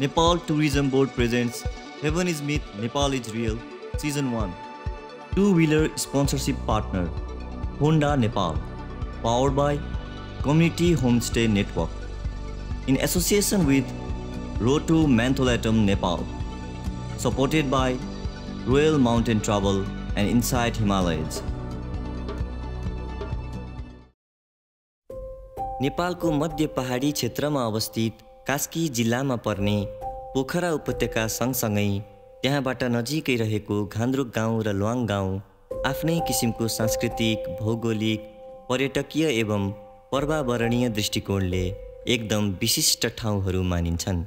Nepal Tourism Board presents Heaven is Myth, Nepal is Real, Season 1. Two-wheeler sponsorship partner, Honda Nepal. Powered by Community Homestay Network. In association with Roto Mentholatum Nepal. Supported by Royal Mountain Travel and Inside Himalayas. नेपालको मध्य पहाडी क्षेत्रमा अवस्थित कास्की जिल्लामा पर्ने पोखरा उपत्यका सँगसँगै त्यहाँबाट नजिकै रहेको घान्द्रुक गाउँ र ल्वाङ गाउँ आफ्नै किसिमको सांस्कृतिक, भौगोलिक, पर्यटकीय एवं पर्यावरणीय दृष्टिकोणले एकदम विशिष्ट ठाउँहरू मानिन्छन्।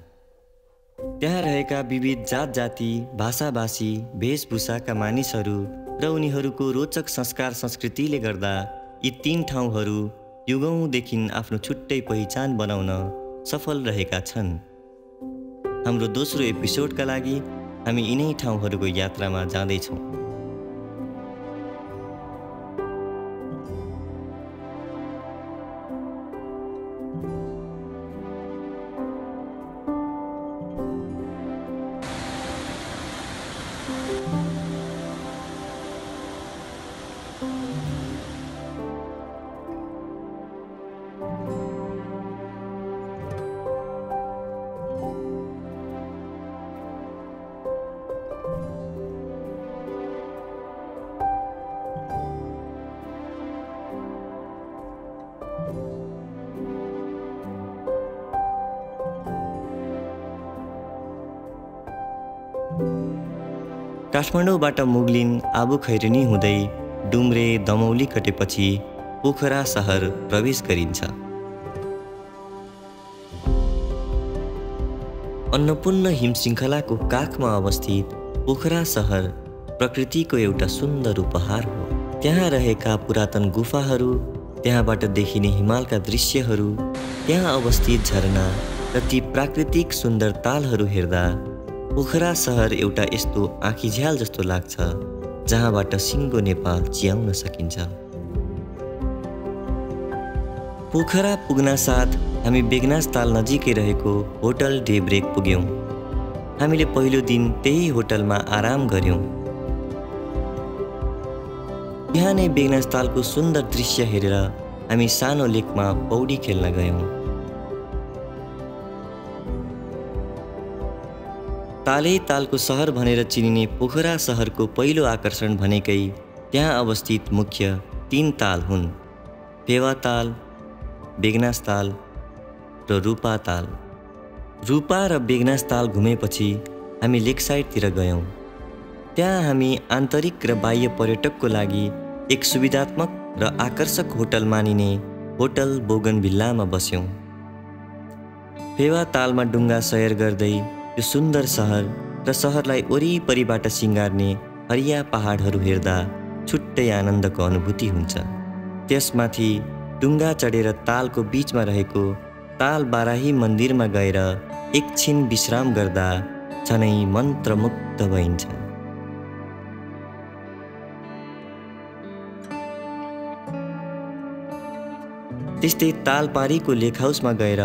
त्यहाँ रहेका विविध जात जाति, भाषाभाषी, वेशभूषाका मानिसहरू र उनीहरूको रोचक संस्कार संस्कृतिले गर्दा यी तीन ठाउँहरू युगौँदेखि आफ्नो छुट्टै पहिचान बनाउन सफल रहेका छन्। हाम्रो दोस्रो एपिसोडका लागि हामी यिनै ठाउँहरूको यात्रामा जाँदैछौँ। काठमाडौँबाट मुगलिन आबु खैरेनी हुँदै डुम्रे दमौली कटेपछि पोखरा शहर प्रवेश गरिन्छ। अन्नपूर्ण हिमश्रृङ्खलाको काखमा अवस्थित पोखरा शहर प्रकृतिको एउटा सुन्दर उपहार हो। त्यहाँ रहेका पुरातन गुफाहरू, त्यहाँबाट देखिने हिमालका दृश्यहरू, त्यहाँ अवस्थित झरना र ती प्राकृतिक सुन्दर तालहरू हेर्दा पोखरा शहर एउटा यस्तो आँखीझ्याल जस्तो लाग्छ जहाँबाट सिङ्गो नेपाल चियाउन सकिन्छ। पोखरा पुग्न साथ हामी बेगनास ताल नजिकै रहेको होटल डेब्रेक पुग्यौँ। हामीले पहिलो दिन त्यही होटलमा आराम गर्यौँ। बिहानै बेगनास तालको सुन्दर दृश्य हेरेर हामी सानो लेकमा पौडी खेल्न गयौँ। तालै तालको सहर भनेर चिनिने पोखरा सहरको पहिलो आकर्षण भनेकै त्यहाँ अवस्थित मुख्य तीन ताल हुन्: फेवा ताल, बेगनास ताल र रूपा ताल। रूपा र बेगनास ताल घुमेपछि हामी लेकसाइडतिर गयौँ। त्यहाँ हामी आन्तरिक र बाह्य पर्यटकको लागि एक सुविधात्मक र आकर्षक होटल मानिने होटल बोगनभिल्लामा बस्यौँ। फेवा तालमा डुङ्गा सयर गर्दै यो सुन्दर सहर र सहरलाई वरिपरिबाट सिँगार्ने हरिया पहाडहरू हेर्दा छुट्टै आनन्दको अनुभूति हुन्छ। त्यसमाथि डुङ्गा चढेर तालको बीचमा रहेको ताल बाराही मन्दिरमा गएर एकछिन विश्राम गर्दा झनै मन्त्रमुग्ध भइन्छ। त्यस्तै तालपारीको लेक हाउसमा गएर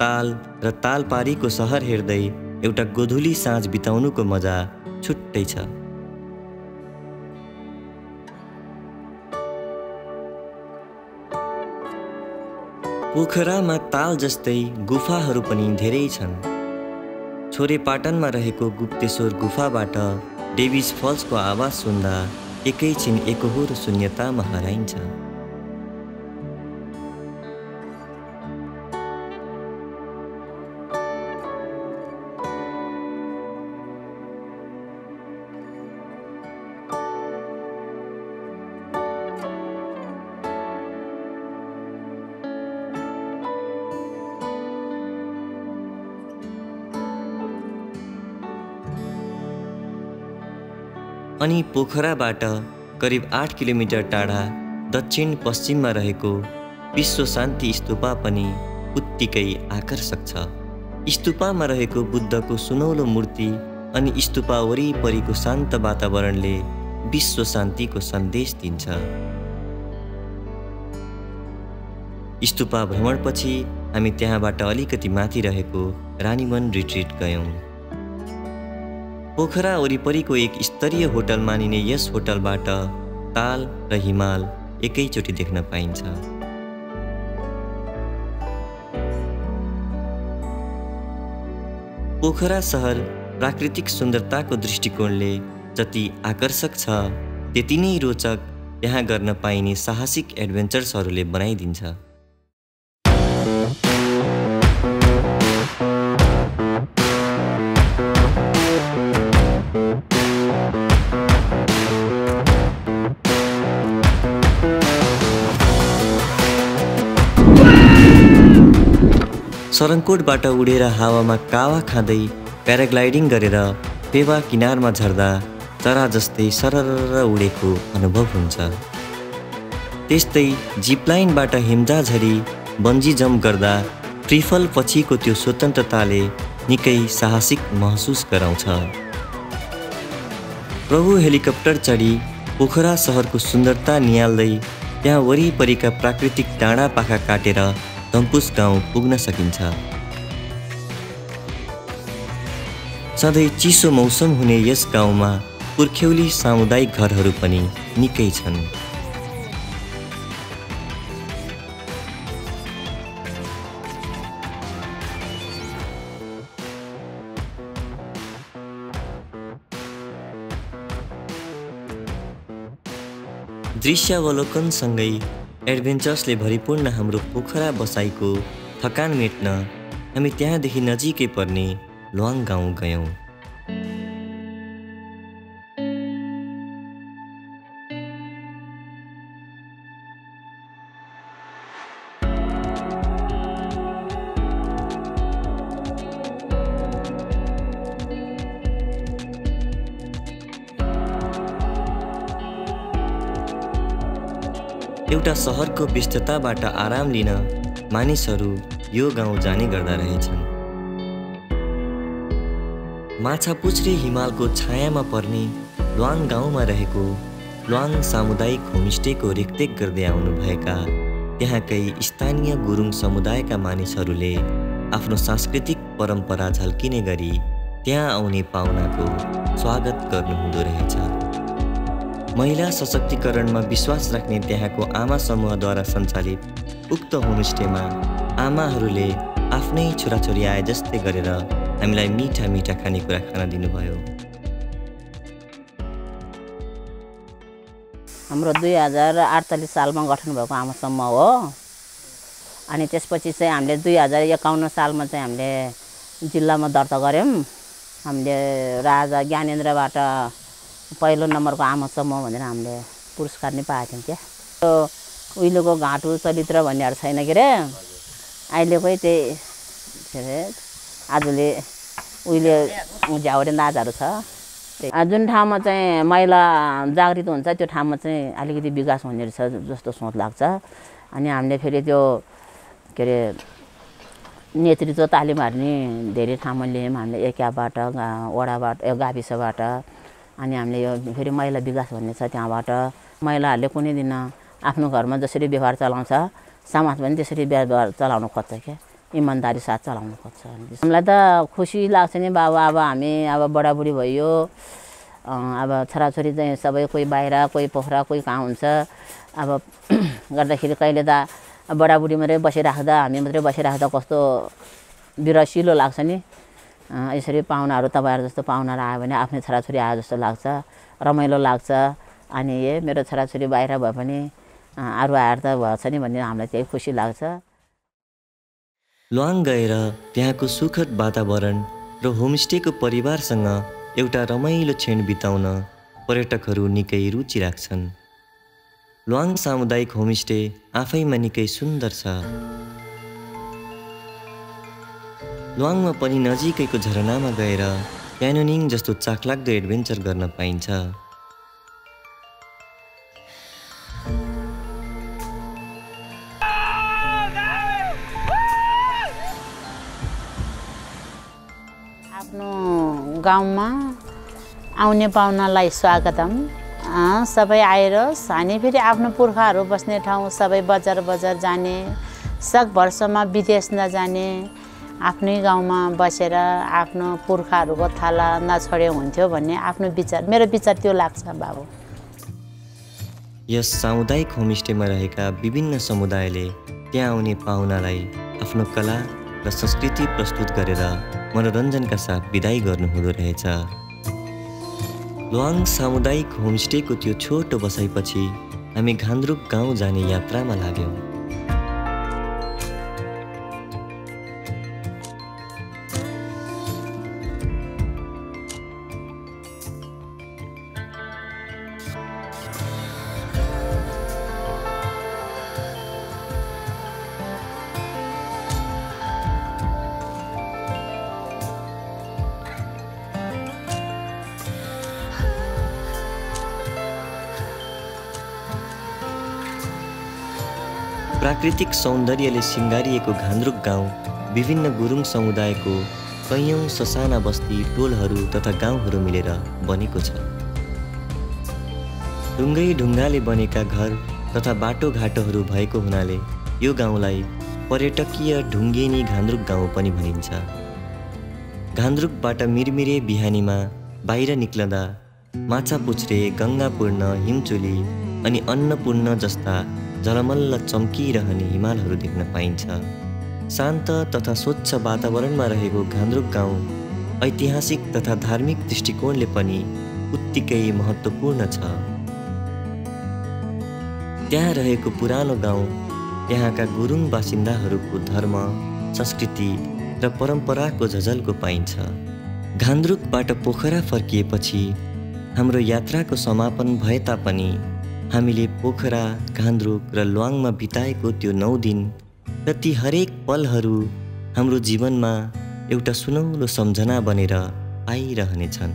ताल र तालपारीको सहर हेर्दै एउटा गोधुली साँझ बिताउनुको मजा छुट्टै छ। पोखरामा ताल जस्तै गुफाहरू पनि धेरै छन्। छोरेपाटनमा रहेको गुप्तेश्वर गुफाबाट डेभिस फल्सको आवाज सुन्दा एकैछिन एकोहोरो शून्यतामा हराइन्छ। अनि पोखराबाट करिब 8 किलोमिटर टाढा दक्षिण पश्चिममा रहेको विश्व शान्ति स्तूपा पनि उत्तिकै आकर्षक छ। स्तूपामा रहेको बुद्धको सुनौलो मूर्ति अनि स्तूपा वरिपरिको शान्त वातावरणले विश्व शान्तिको सन्देश दिन्छ। स्तूपा भ्रमणपछि हामी त्यहाँबाट अलिकति माथि रहेको रानीवन रिट्रिट गयौँ। पोखरा वरिपरिको एक स्तरीय होटल मानिने यस होटलबाट ताल र हिमाल एकैचोटि देख्न पाइन्छ। पोखरा सहर प्राकृतिक सुन्दरताको दृष्टिकोणले जति आकर्षक छ त्यति नै रोचक यहाँ गर्न पाइने साहसिक एडभेन्चर्सहरूले बनाइदिन्छ। सरङकोटबाट उडेर हावामा कावा खाँदै प्याराग्लाइडिङ गरेर पेवा किनारमा झर्दा चरा जस्तै सरर उडेको अनुभव हुन्छ। त्यस्तै जिपलाइनबाट हेम्जा झरी बन्जी जम्प गर्दा फ्रीफल पछिको त्यो स्वतन्त्रताले निकै साहसिक महसुस गराउँछ। प्रभु हेलिकप्टर चढी पोखरा सहरको सुन्दरता निहाल्दै त्यहाँ वरिपरिका प्राकृतिक डाँडा पाखा काटेर तम्पुस गाउँ पुग्न सकिन्छ। सधैँ चिसो मौसम हुने यस गाउँमा पुर्ख्यौली सामुदायिक घरहरू पनि निकै छन्। दृश्यावलोकनसँगै एडभेन्चर्सले भरिपूर्ण हाम्रो पोखरा बसाइको थकान मेट्न हामी त्यहाँदेखि नजिकै पर्ने ल्वाङ गाउँ गयौँ। एउटा सहरको व्यस्तताबाट आराम लिन मानिसहरू यो गाउँ जाने गर्दा रहेछन्। माछापुच्छ्रे हिमालको छायामा पर्ने ल्वाङ गाउँमा रहेको ल्वाङ सामुदायिक होमस्टेको रेखदेख गर्दै आउनुभएका त्यहाँकै स्थानीय गुरुङ समुदायका मानिसहरूले आफ्नो सांस्कृतिक परम्परा झल्किने गरी त्यहाँ आउने पाहुनाको स्वागत गर्नुहुँदो रहेछ। महिला सशक्तिकरणमा विश्वास राख्ने त्यहाँको आमा समूहद्वारा सञ्चालित उक्त होमस्टेमा आमाहरूले आफ्नै छोराछोरी आए जस्तै गरेर हामीलाई मिठा मिठा खानेकुरा खान दिनुभयो। हाम्रो 2048 सालमा गठन भएको आमा समूह हो। अनि त्यसपछि चाहिँ हामीले 2051 सालमा चाहिँ हामीले जिल्लामा दर्ता गऱ्यौँ। हामीले राजा ज्ञानेन्द्रबाट पहिलो नम्बरको आमा समूह भनेर हामीले पुरस्कार नै पाएको थियौँ। क्या उहिलेको घाँटु चरित्र भन्नेहरू छैन के अरे, अहिलेकै त्यही के अरे आजले उहिले झ्याउरे नाचहरू छ। जुन ठाउँमा चाहिँ महिला जागृत हुन्छ त्यो ठाउँमा चाहिँ अलिकति विकास हुने रहेछ जस्तो सोच लाग्छ। अनि हामीले फेरि त्यो के अरे नेतृत्व तालिमहरू नि धेरै ठाउँमा लियौँ हामीले, एकाबाट वडाबाट गाविसबाट। अनि हामीले यो फेरि महिला विकास भन्ने छ, त्यहाँबाट महिलाहरूले कुनै दिन आफ्नो घरमा जसरी व्यवहार चलाउँछ समाज पनि त्यसरी व्यवहार चलाउनु खोज्छ। क्या इमान्दारी साथ चलाउनु खोज्छ। हामीलाई त खुसी लाग्छ नि बाबा, अब हामी अब बडाबुडी भइयो, अब छोराछोरी चाहिँ सबै कोही बाहिर कोही पोखरा कोही कहाँ हुन्छ। अब गर्दाखेरि कहिले त बडाबुडी मात्रै बसिराख्दा हामी मात्रै बसिराख्दा कस्तो बिरसिलो लाग्छ नि। यसरी पाहुनाहरू तपाईँहरू जस्तो पाहुनाहरू आयो भने आफ्नै छोराछोरी आयो जस्तो लाग्छ, रमाइलो लाग्छ। अनि मेरो छोराछोरी बाहिर भए पनि अरू आएर त भएछ नि भन्ने हामीलाई त्यही खुसी लाग्छ। ल्वाङ गएर त्यहाँको सुखद वातावरण र होमस्टेको परिवारसँग एउटा रमाइलो क्षण बिताउन पर्यटकहरू निकै रुचि राख्छन्। ल्वाङ सामुदायिक होमस्टे आफैमा निकै सुन्दर छ। ल्वाङमा पनि नजिकैको झरनामा गएर क्यानोनिङ जस्तो चाखलाग्दो एडभेन्चर गर्न पाइन्छ। आफ्नो गाउँमा आउने पाहुनालाई स्वागतम। सबै आइरोस्। अनि फेरि आफ्नो पुर्खाहरू बस्ने ठाउँ सबै बजार बजार जाने, सकभरसम्म विदेश नजाने, आफ्नै गाउँमा बसेर आफ्नो पुर्खाहरूको थाला नछोडे हुन्थ्यो भन्ने आफ्नो विचार, मेरो विचार त्यो लाग्छ बाबु। यस सामुदायिक होमस्टेमा रहेका विभिन्न समुदायले त्यहाँ आउने पाहुनालाई आफ्नो कला र संस्कृति प्रस्तुत गरेर मनोरञ्जनका साथ बिदाई गर्नुहुँदो रहेछ। ल्वाङ सामुदायिक होमस्टेको त्यो छोटो बसाइपछि हामी घान्द्रुक गाउँ जाने यात्रामा लाग्यौँ। प्राकृतिक सौन्दर्यले सिँगारिएको घान्द्रुक गाउँ विभिन्न गुरुङ समुदायको कैयौँ ससाना बस्ती, टोलहरू तथा गाउँहरू मिलेर बनेको छ। ढुङ्गै ढुङ्गाले बनेका घर तथा बाटोघाटोहरू भएको हुनाले यो गाउँलाई पर्यटकीय ढुङ्गेनी घान्द्रुक गाउँ पनि भनिन्छ। घान्द्रुकबाट मिरमिरे बिहानीमा बाहिर निक्लँदा माछापुच्छ्रे, गङ्गापूर्ण, हिमचुली अनि अन्नपूर्ण जस्ता झलमल्ल चम्किरहने हिमालहरू देख्न पाइन्छ। शान्त तथा स्वच्छ वातावरणमा रहेको घान्द्रुक गाउँ ऐतिहासिक तथा धार्मिक दृष्टिकोणले पनि उत्तिकै महत्त्वपूर्ण छ। त्यहाँ रहेको पुरानो गाउँ यहाँका गुरुङ बासिन्दाहरूको धर्म, संस्कृति र परम्पराको झझल्को पाइन्छ। घान्द्रुकबाट पोखरा फर्किएपछि हाम्रो यात्राको समापन भए तापनि हामीले पोखरा, घान्द्रुक र ल्वाङमा बिताएको त्यो 9 दिन र ती हरेक पलहरू हाम्रो जीवनमा एउटा सुनौलो सम्झना बनेर आइरहनेछन्।